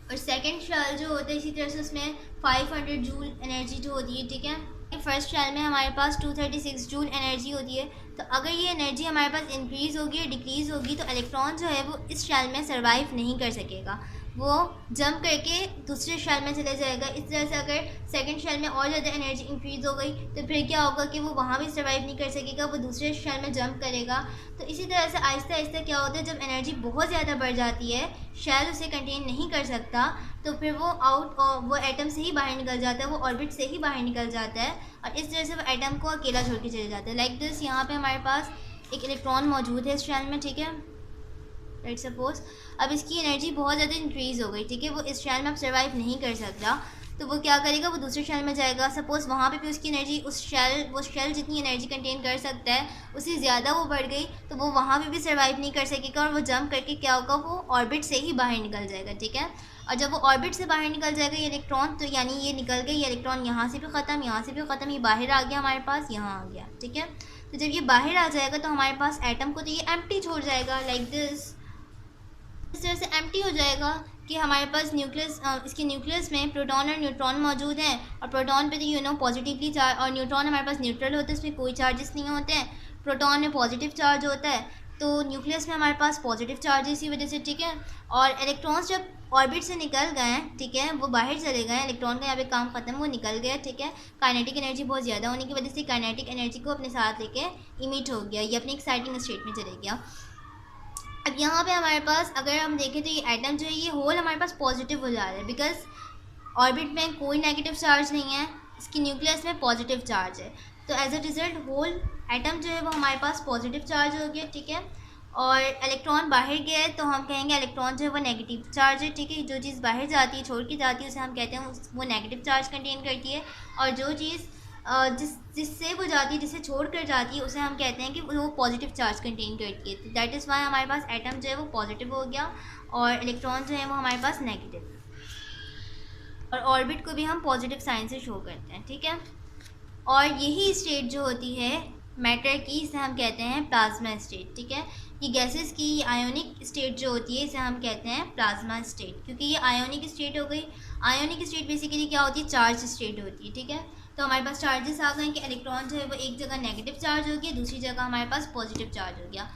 S1: और सेकंड शेल जो होता है इसी तरह से उसमें 500 जूल एनर्जी जो होती है, ठीक है. फर्स्ट शेल में हमारे पास 236 जूल एनर्जी होती है, तो अगर ये एनर्जी हमारे पास इंक्रीज़ होगी या डिक्रीज़ होगी तो इलेक्ट्रॉन जो है वो इस शेल में सर्वाइव नहीं कर सकेगा, वो जंप करके दूसरे शेल में चले जाएगा। इस तरह से अगर सेकंड शेल में और ज़्यादा एनर्जी इंक्रीज़ हो गई तो फिर क्या होगा कि वो वहाँ भी सर्वाइव नहीं कर सकेगा, वो दूसरे शेल में जंप करेगा। तो इसी तरह से आहिस्ता आहिस्ता क्या होता है, जब एनर्जी बहुत ज़्यादा बढ़ जाती है, शेल उसे कंटेन नहीं कर सकता, तो फिर वो एटम से ही बाहर निकल जाता है, वो ऑर्बिट से ही बाहर निकल जाता है और इस तरह से वो एटम को अकेला छोड़ के चले जाता है। लाइक दिस, यहाँ पे हमारे पास एक इलेक्ट्रॉन मौजूद है इस शेल में, ठीक है, लेट्स सपोज। अब इसकी एनर्जी बहुत ज़्यादा इंक्रीज़ हो गई, ठीक है, वो इस शेल में अब सर्वाइव नहीं कर सकता, तो वो क्या करेगा, वो दूसरे शेल में जाएगा। सपोज़ वहाँ पे भी उसकी एनर्जी वो शेल जितनी एनर्जी कंटेन कर सकता है उससे ज़्यादा वो बढ़ गई, तो वो वहाँ पे भी सर्वाइव नहीं कर सकेगा और वो जंप करके क्या होगा, वो ऑर्बिट से ही बाहर निकल जाएगा, ठीक है। और जब वो ऑर्बिट से बाहर निकल जाएगा ये इलेक्ट्रॉन, तो यानी ये निकल गए, ये इलेक्ट्रॉन यहाँ से भी ख़त्म, यहाँ से भी ख़त्म, ये बाहर आ गया हमारे पास, यहाँ आ गया, ठीक है। तो जब ये बाहर आ जाएगा तो हमारे पास एटम को तो ये एम्प्टी छोड़ जाएगा, लाइक दिस, इस तरह से एम्प्टी हो जाएगा कि हमारे पास न्यूक्लियस, इसके न्यूक्लियस में प्रोटॉन और न्यूट्रॉन मौजूद हैं और प्रोटॉन पे तो पॉजिटिवली चार्ज और न्यूट्रॉन हमारे पास न्यूट्रल होते हैं, इसमें कोई चार्जेस नहीं होते हैं। प्रोटॉन में पॉजिटिव चार्ज होता है, तो न्यूक्लियस में हमारे पास पॉजिटिव चार्ज है इसी वजह से, ठीक है। और इलेक्ट्रॉन्स जब ऑर्बिट से निकल गए हैं, ठीक है, वो बाहर चले गए, इलेक्ट्रॉन का यहाँ पे काम ख़त्म, वो निकल गया, ठीक है। काइनेटिक एनर्जी बहुत ज़्यादा होने की वजह से काइनेटिक एनर्जी को अपने साथ लेके इमिट हो गया, ये अपनी एक्साइटिंग स्टेट में चले गया। अब यहाँ पे हमारे पास अगर हम देखें तो ये एटम जो है ये होल हमारे पास पॉजिटिव हो जा रहा है, बिकॉज ऑर्बिट में कोई नेगेटिव चार्ज नहीं है, इसकी न्यूक्लियस में पॉजिटिव चार्ज है, तो as a result whole atom जो है वो हमारे पास पॉजिटिव चार्ज हो गया, ठीक है। और इलेक्ट्रॉन बाहर गया है तो हम कहेंगे इलेक्ट्रॉन जो है वो नेगेटिव चार्ज है, ठीक है। जो चीज़ बाहर जाती है, छोड़ के जाती है, उसे हम कहते हैं वो नेगेटिव चार्ज कंटेन करती है, और जो चीज़ जिससे वो जाती है, जिसे छोड़ कर जाती है, उसे हम कहते हैं कि वो पॉजिटिव चार्ज कंटेन करती है। तो दैट इज़ वाई हमारे पास एटम जो है वो पॉजिटिव हो गया और इलेक्ट्रॉन जो है वो हमारे पास नेगेटिव, और ऑर्बिट को भी हम पॉजिटिव साइन से शो करते हैं, ठीक है। और यही स्टेट जो होती है मैटर की, इसे हम कहते हैं प्लाज्मा स्टेट, ठीक है। ये गैसेस की आयोनिक स्टेट जो होती है इसे हम कहते हैं प्लाज्मा स्टेट, क्योंकि ये आयोनिक स्टेट हो गई। आयोनिक स्टेट बेसिकली क्या होती है, चार्ज स्टेट होती है, ठीक है। तो हमारे पास चार्जेस आ गए कि इलेक्ट्रॉन जो है वो एक जगह नेगेटिव चार्ज हो गया, दूसरी जगह हमारे पास पॉजिटिव चार्ज हो गया।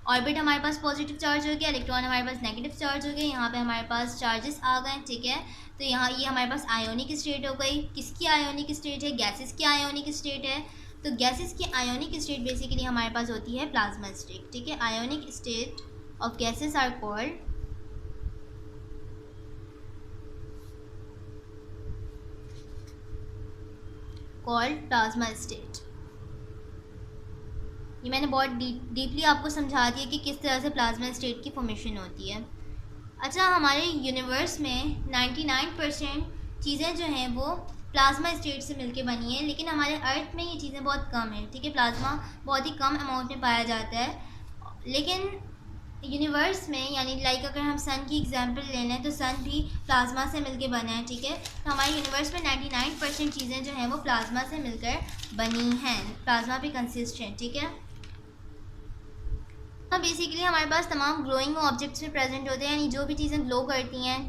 S1: ऑर्बिट हमारे पास पॉजिटिव चार्ज हो गया, इलेक्ट्रॉन हमारे पास नेगेटिव चार्ज हो गया, यहाँ पे हमारे पास चार्जेस आ गए, ठीक है। तो यहाँ ये हमारे पास आयोनिक स्टेट हो गई। किसकी आयोनिक स्टेट है, गैसेस की आयोनिक स्टेट है। तो गैसेस की आयोनिक स्टेट बेसिकली हमारे पास होती है प्लाज्मा स्टेट, ठीक है। Ionic state of gases are called plasma state. ये मैंने बहुत डीपली आपको समझा दिया कि किस तरह से प्लाज्मा स्टेट की फॉर्मेशन होती है। अच्छा, हमारे यूनिवर्स में 99% चीज़ें जो हैं वो प्लाज्मा स्टेट से मिलके बनी है, लेकिन हमारे अर्थ में ये चीज़ें बहुत कम है, ठीक है। प्लाज्मा बहुत ही कम अमाउंट में पाया जाता है, लेकिन यूनिवर्स में यानी लाइक अगर हम सन की एग्जांपल ले लें तो सन भी प्लाज्मा से मिलके बना है, ठीक है। तो हमारे यूनिवर्स में 99% चीज़ें जो हैं वो प्लाज्मा से मिलकर बनी हैं, प्लाज्मा पे कंसिस्ट हैं, ठीक है। अब बेसिकली हमारे पास तमाम ग्लोइंग ऑब्जेक्ट्स में प्रेजेंट होते हैं, यानी जो भी चीज़ें ग्लो करती हैं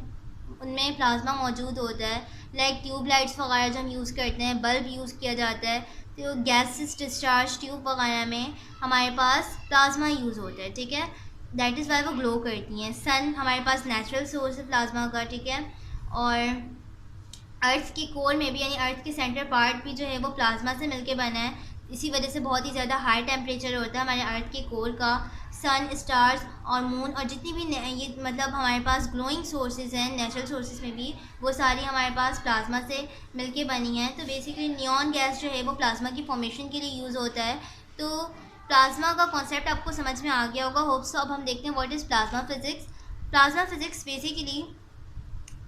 S1: उनमें प्लाज्मा मौजूद होता है। लाइक ट्यूब लाइट्स वगैरह जो हम यूज़ करते हैं, बल्ब यूज़ किया जाता है, तो गैसेस डिस्चार्ज ट्यूब वगैरह में हमारे पास प्लाज्मा यूज़ होता है, ठीक है। दैट इज़ वाई वो ग्लो करती हैं। सन हमारे पास नेचुरल सोर्स है प्लाज्मा का, ठीक है। और अर्थ की कोर में भी यानी अर्थ के सेंटर पार्ट भी जो है वो प्लाज्मा से मिलके बना है, इसी वजह से बहुत ही ज़्यादा हाई टेम्परेचर होता है हमारे अर्थ के कोर का। सन, स्टार्स और मून और जितनी भी ये मतलब हमारे पास ग्लोइंग सोर्सेज हैं नेचुरल सोर्सेज में भी, वो सारी हमारे पास प्लाज्मा से मिलके बनी हैं। तो बेसिकली नियॉन गैस जो है वो प्लाज्मा की फॉर्मेशन के लिए यूज़ होता है। तो प्लाज्मा का कॉन्सेप्ट आपको समझ में आ गया होगा, होप सो। अब हम देखते हैं what is plasma physics. Plasma physics basically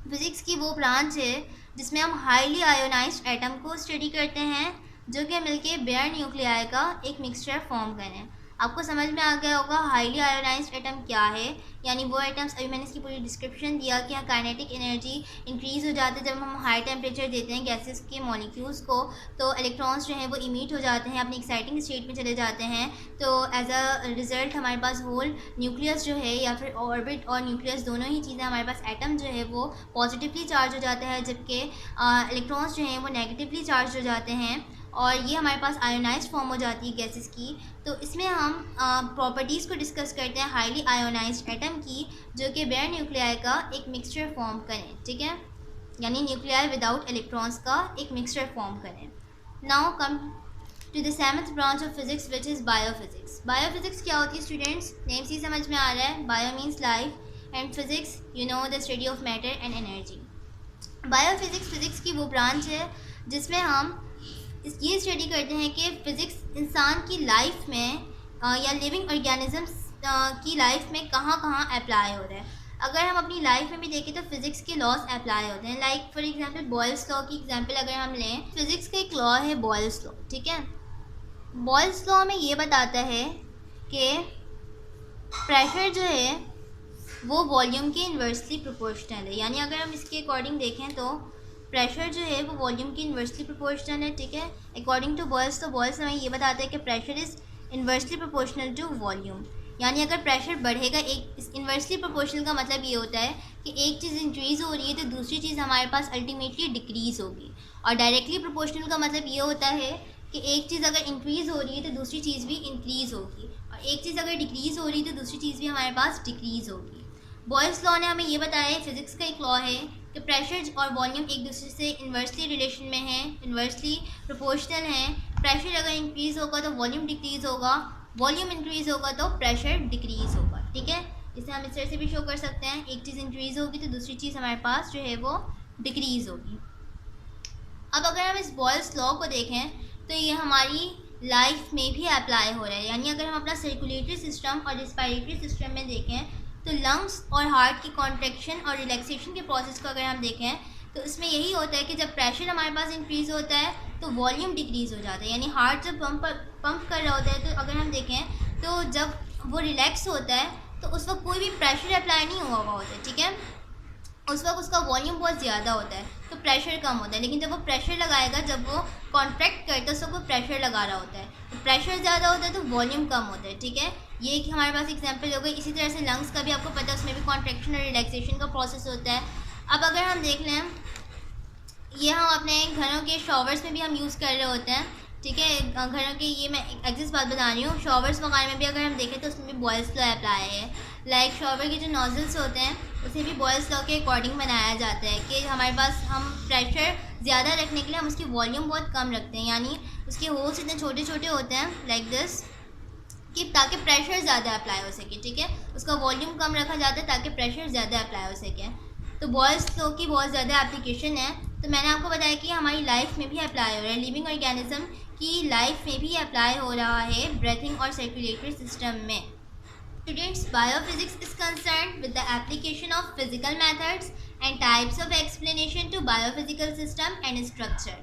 S1: physics की वो ब्रांच है जिसमें हम हाईली आयोनाइज्ड एटम को स्टडी करते हैं, जो कि मिलके बेयर न्यूक्लियाई का एक मिक्सचर फॉर्म करें। आपको समझ में आ गया होगा हाईली आयोनाइज्ड एटम क्या है, यानी वो एटम्स, अभी मैंने इसकी पूरी डिस्क्रिप्शन दिया कि यहाँ काइनेटिक एनर्जी इंक्रीज़ हो जाती है जब हम हाई टेम्परेचर देते हैं गैसेस के मॉलिक्यूल्स को, तो इलेक्ट्रॉन्स जो हैं वो इमिट हो जाते हैं, अपनी एक्साइटिंग स्टेट में चले जाते हैं। तो एज अ रिज़ल्ट हमारे पास होल न्यूक्लियस जो है या फिर ऑर्बिट और न्यूक्लियस दोनों ही चीज़ें हमारे पास एटम जो है वो पॉजिटिवली चार्ज हो जाता है, जबकि इलेक्ट्रॉन्स जो हैं वो नेगेटिवली चार्ज हो जाते हैं। और ये हमारे पास आयोनाइज्ड फॉर्म हो जाती है गैसेस की। तो इसमें हम प्रॉपर्टीज़ को डिस्कस करते हैं हाईली आयोनाइज्ड एटम की, जो कि बेयर न्यूक्लियाई का एक मिक्सचर फॉर्म करें, ठीक है, यानी न्यूक्लियाई विदाउट इलेक्ट्रॉन्स का एक मिक्सचर फॉर्म करें। Now come to the seventh branch of physics which is biophysics. Biophysics क्या होती है स्टूडेंट्स? नेम से समझ में आ रहा है, bio means life and physics you know the study of matter and energy. Biophysics physics की वो ब्रांच है जिसमें हम ये स्टडी करते हैं कि फ़िज़िक्स इंसान की लाइफ में या लिविंग ऑर्गेनिजम्स की लाइफ में कहाँ कहाँ अप्लाई हो रहा है। अगर हम अपनी लाइफ में भी देखें तो फिज़िक्स के लॉज अप्लाई होते हैं। Like for example Boyle's law की एग्जांपल अगर हम लें, फिज़िक्स का एक लॉ है बॉयल्स लॉ, ठीक है। बॉयल्स लॉ में ये बताता है कि प्रेशर जो है वो वॉल्यूम के इन्वर्सली प्रोपोर्शनल है, यानी अगर हम इसके अकॉर्डिंग देखें तो प्रेशर जो है वो वॉल्यूम की इन्वर्सली प्रोपोर्शनल है, ठीक है, अकॉर्डिंग टू बॉयल्स। तो बॉयल्स हमें ये बताता है कि pressure is inversely proportional to volume, यानी अगर प्रेशर बढ़ेगा, एक इन्वर्सली प्रोपोर्शनल का मतलब ये होता है कि एक चीज़ इंक्रीज़ हो रही है तो दूसरी चीज़ हमारे पास अल्टीमेटली डिक्रीज़ होगी। और डायरेक्टली प्रोपोर्शनल का मतलब ये होता है कि एक चीज़ अगर इंक्रीज़ हो रही है तो दूसरी चीज़ भी इंक्रीज़ होगी, और एक चीज़ अगर डिक्रीज़ हो रही है तो दूसरी चीज़ भी हमारे पास डिक्रीज़ होगी। बॉयल्स लॉ ने हमें ये बताया है, फिज़िक्स का एक लॉ है कि प्रेशर और वॉल्यूम एक दूसरे से इन्वर्सली रिलेशन में हैं, इन्वर्सली प्रोपोर्शनल हैं। प्रेशर अगर इंक्रीज़ होगा तो वॉल्यूम डिक्रीज़ होगा, वॉल्यूम इंक्रीज़ होगा तो प्रेशर डिक्रीज़ होगा, ठीक है। इसे हम इस तरह से भी शो कर सकते हैं, एक चीज़ इंक्रीज़ होगी तो दूसरी चीज़ हमारे पास जो है वो डिक्रीज़ होगी। अब अगर हम इस बॉयल्स लॉ को देखें तो ये हमारी लाइफ में भी अप्लाई हो रहा है, यानी अगर हम अपना सर्कुलेटरी सिस्टम और रिस्पायरेटरी सिस्टम में देखें तो लंग्स और हार्ट की कॉन्ट्रैक्शन और रिलैक्सेशन के प्रोसेस को अगर हम देखें तो इसमें यही होता है कि जब प्रेशर हमारे पास इंक्रीज़ होता है तो वॉल्यूम डिक्रीज़ हो जाता है, यानी हार्ट जब पंप कर रहा होता है तो अगर हम देखें तो जब वो रिलैक्स होता है तो उस वक्त कोई भी प्रेशर अप्लाई नहीं हुआ हुआ होता है, ठीक है, उस वक्त उसका वॉल्यूम बहुत ज़्यादा होता है तो प्रेशर कम होता है। लेकिन जब वो प्रेशर लगाएगा, जब वो कॉन्ट्रैक्ट करता है उस वक्त वो प्रेशर लगा रहा होता है, तो प्रेशर ज़्यादा होता है तो वॉल्यूम कम होता है, ठीक है। ये एक हमारे पास एग्जांपल हो गई। इसी तरह से लंग्स का भी आपको पता है, उसमें भी कॉन्ट्रैक्शन और रिलैक्सेशन का प्रोसेस होता है। अब अगर हम देख लें, ये हम अपने घरों के शॉवर्स में भी हम यूज़ कर रहे होते हैं, ठीक है, घरों के, ये मैं एग्जिस्ट बात बता रही हूँ। शॉवर्स वगैरह में भी अगर हम देखें तो उसमें भी बॉयल्स लॉ अप्लाई है। लाइक शॉवर के जो नोजल्स होते हैं उसे भी बॉयल्स लॉ के अकॉर्डिंग बनाया जाता है कि हमारे पास हम प्रेशर ज़्यादा रखने के लिए हम उसकी वॉल्यूम बहुत कम रखते हैं, यानी उसके होल्स इतने छोटे छोटे होते हैं लाइक दिस कि ताकि प्रेशर ज़्यादा अप्लाई हो सके, ठीक है, उसका वॉल्यूम कम रखा जाता है ताकि प्रेशर ज़्यादा अप्लाई हो सके। तो बॉयल्स लॉ की बहुत ज़्यादा एप्लीकेशन है। तो मैंने आपको बताया कि हमारी लाइफ में भी अप्लाई हो रहा है, लिविंग ऑर्गेनिज्म की लाइफ में भी अप्लाई हो रहा है ब्रीथिंग और सर्कुलेटरी सिस्टम में। Students, biophysics is concerned with the application of physical methods and types of explanation to biophysical system and structure.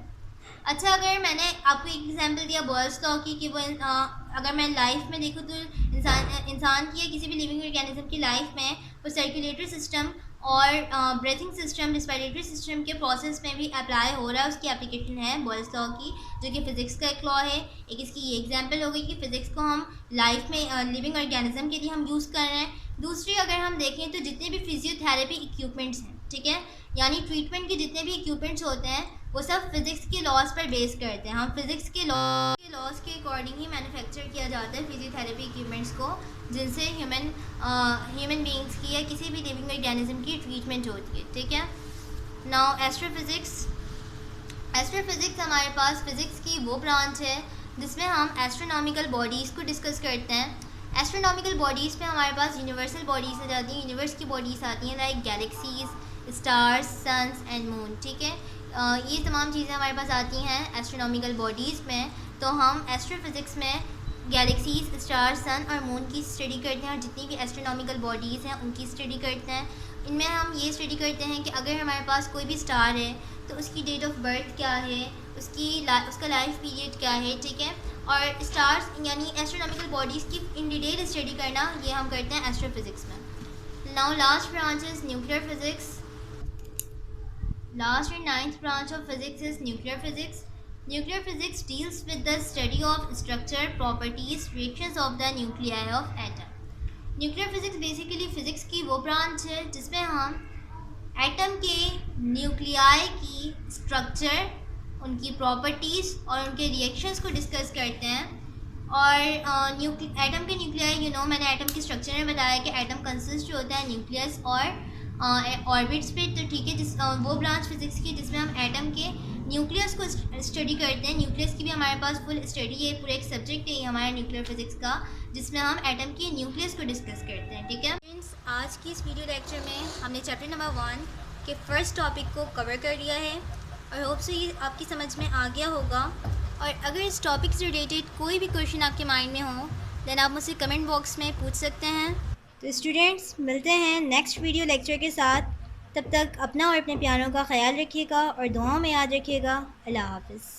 S1: अच्छा, अगर मैंने आपको एक एग्जांपल दिया बॉयल्स लॉ की कि वो अगर मैं लाइफ में देखूँ तो इंसान की या किसी भी लिविंग ऑर्गेनिज्म की लाइफ में वो सर्कुलेटरी सिस्टम और ब्रीथिंग सिस्टम, रिस्पायरेटरी सिस्टम के प्रोसेस में भी अप्लाई हो रहा है, उसकी एप्लीकेशन है बॉयल्स लॉ की, जो कि फ़िज़िक्स का एक लॉ है। एक इसकी ये एग्जांपल हो गई कि फ़िज़िक्स को हम लाइफ में लिविंग ऑर्गेनिज्म के लिए हम यूज़ कर रहे हैं। दूसरी अगर हम देखें तो जितने भी फिजियोथेरेपी इक्विपमेंट्स हैं, ठीक है, यानी ट्रीटमेंट के जितने भी इक्विपमेंट्स होते हैं वो सब फिज़िक्स के लॉज पर बेस करते हैं। हम फिज़िक्स के लॉज के अकॉर्डिंग ही मैन्युफैक्चर किया जाता है फिजियोथेरेपी इक्विपमेंट्स को, जिनसे ह्यूमन बींग्स की या किसी भी लिविंग ऑर्गेनिज्म की ट्रीटमेंट होती है, ठीक है। नाउ एस्ट्रोफिज़िक्स हमारे पास फ़िज़िक्स की वो ब्रांच है जिसमें हम एस्ट्रोनॉमिकल बॉडीज़ को डिस्कस करते हैं। एस्ट्रोनॉमिकल बॉडीज़ पे हमारे पास यूनिवर्सल बॉडीज़ आ जाती हैं, यूनिवर्स की बॉडीज़ आती हैं like galaxies, stars, suns and moon, ठीक है। ये तमाम चीज़ें हमारे पास आती हैं एस्ट्रोनॉमिकल बॉडीज़ में। तो हम एस्ट्रोफिज़िक्स में गैलेक्सीज, स्टार्स, सन और मून की स्टडी करते हैं और जितनी भी एस्ट्रोनॉमिकल बॉडीज़ हैं उनकी स्टडी करते हैं। इनमें हम ये स्टडी करते हैं कि अगर हमारे पास कोई भी स्टार है तो उसकी डेट ऑफ बर्थ क्या है, उसका लाइफ पीरियड क्या है, ठीक है, और स्टार्स यानी एस्ट्रोनॉमिकल बॉडीज़ की इन डिटेल स्टडी करना, ये हम करते हैं एस्ट्रोफिज़िक्स में। Now last branch is nuclear physics. Last and ninth branch of physics is nuclear physics. Nuclear physics deals with the study of structure, properties, reactions of the nuclei of atom. Nuclear physics basically physics की वो ब्रांच है जिसमें हम एटम के न्यूक्लियाई की स्ट्रक्चर, उनकी प्रॉपर्टीज़ और उनके रिएक्शंस को डिस्कस करते हैं। और एटम के न्यूक्लियाई मैंने एटम के स्ट्रक्चर में बताया कि एटम कंसिस्ट जो होता है न्यूक्लियस और ऑर्बिट्स पे, तो ठीक है, वो ब्रांच फिजिक्स की जिसमें हम एटम के न्यूक्लियस को स्टडी करते हैं। न्यूक्लियस की भी हमारे पास फुल स्टडी है, पूरा एक सब्जेक्ट है हमारे न्यूक्लियर फिजिक्स का, जिसमें हम एटम के न्यूक्लियस को डिस्कस करते हैं। ठीक है फ्रेंड्स, आज की इस वीडियो लेक्चर में हमने चैप्टर नंबर 1 के फर्स्ट टॉपिक को कवर कर लिया है और होप से ये आपकी समझ में आ गया होगा। और अगर इस टॉपिक से रिलेटेड कोई भी क्वेश्चन आपके माइंड में हो देन आप मुझसे कमेंट बॉक्स में पूछ सकते हैं। तो स्टूडेंट्स, मिलते हैं नेक्स्ट वीडियो लेक्चर के साथ। तब तक अपना और अपने प्यारों का ख्याल रखिएगा और दुआओं में याद रखिएगा। अल्लाह हाफ़िज़।